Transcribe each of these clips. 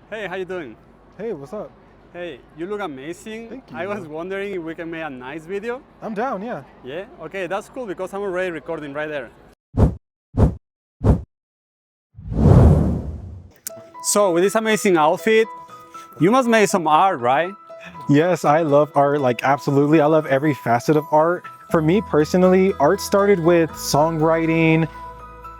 Hey, how you doing? Hey, what's up? Hey, you look amazing. Thank you. I was wondering if we can make a nice video. I'm down, yeah. Yeah? Okay, that's cool because I'm already recording right there. So, with this amazing outfit, you must make some art, right? Yes, I love art, like absolutely. I love every facet of art. For me personally, art started with songwriting,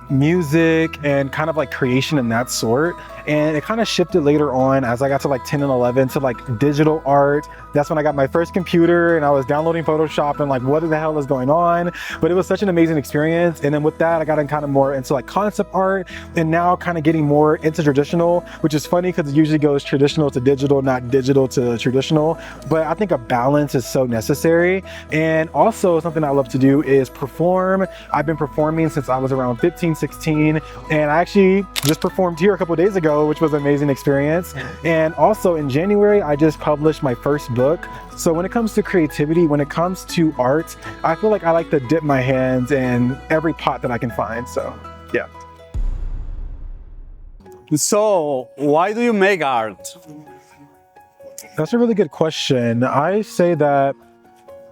music, and kind of like creation and that sort. And it kind of shifted later on as I got to like 10 and 11 to like digital art. That's when I got my first computer and I was downloading Photoshop and like, what the hell is going on? But it was such an amazing experience. And then with that, I got in kind of more into like concept art and now kind of getting more into traditional, which is funny because it usually goes traditional to digital, not digital to traditional. But I think a balance is so necessary. And also something I love to do is perform. I've been performing since I was around 15, 16, and I actually just performed here a couple of days ago, which was an amazing experience. And also in January, I just published my first book. So when it comes to creativity, when it comes to art, I feel like I like to dip my hands in every pot that I can find. So yeah. So, why do you make art? That's a really good question. I say that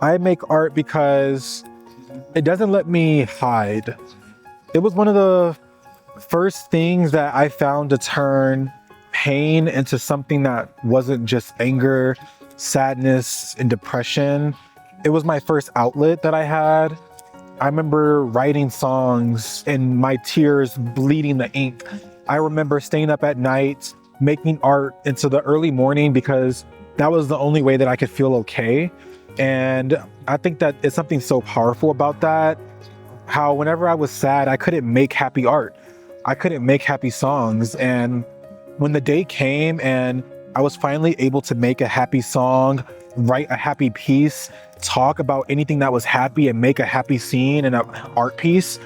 I make art because it doesn't let me hide. It was one of the first things that I found to turn pain into something that wasn't just anger, sadness, and depression. It was my first outlet that I had. I remember writing songs and my tears bleeding the ink. I remember staying up at night, making art into the early morning because that was the only way that I could feel okay. And I think that it's something so powerful about that. How whenever I was sad, I couldn't make happy art. I couldn't make happy songs. And when the day came and I was finally able to make a happy song, write a happy piece, talk about anything that was happy and make a happy scene and an art piece,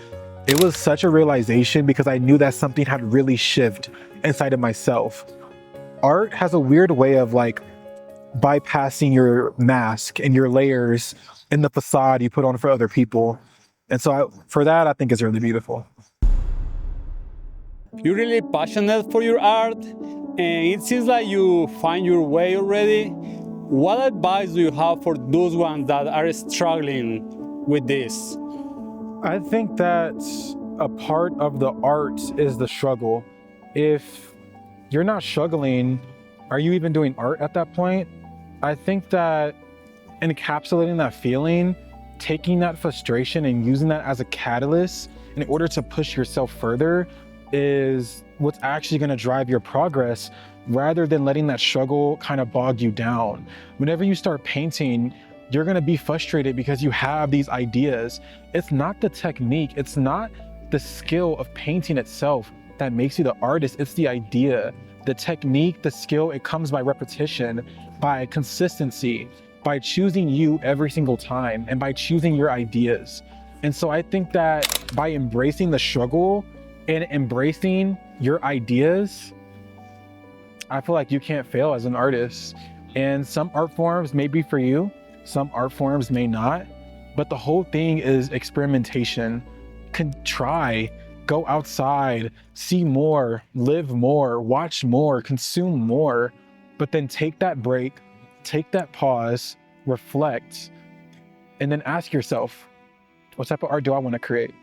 it was such a realization because I knew that something had really shifted inside of myself. Art has a weird way of like bypassing your mask and your layers and the facade you put on for other people. And so for that, I think it's really beautiful. You're really passionate for your art, and it seems like you find your way already. What advice do you have for those ones that are struggling with this? I think that a part of the art is the struggle. If you're not struggling, are you even doing art at that point? I think that encapsulating that feeling, taking that frustration and using that as a catalyst in order to push yourself further is what's actually going to drive your progress rather than letting that struggle kind of bog you down. Whenever you start painting, you're going to be frustrated because you have these ideas. It's not the technique, it's not the skill of painting itself that makes you the artist, it's the idea. The technique, the skill, it comes by repetition, by consistency, by choosing you every single time, and by choosing your ideas. And so I think that by embracing the struggle and embracing your ideas, I feel like you can't fail as an artist. And some art forms may be for you, some art forms may not, but the whole thing is experimentation. Try, go outside, see more, live more, watch more, consume more, but then take that break, take that pause, reflect, and then ask yourself, what type of art do I want to create?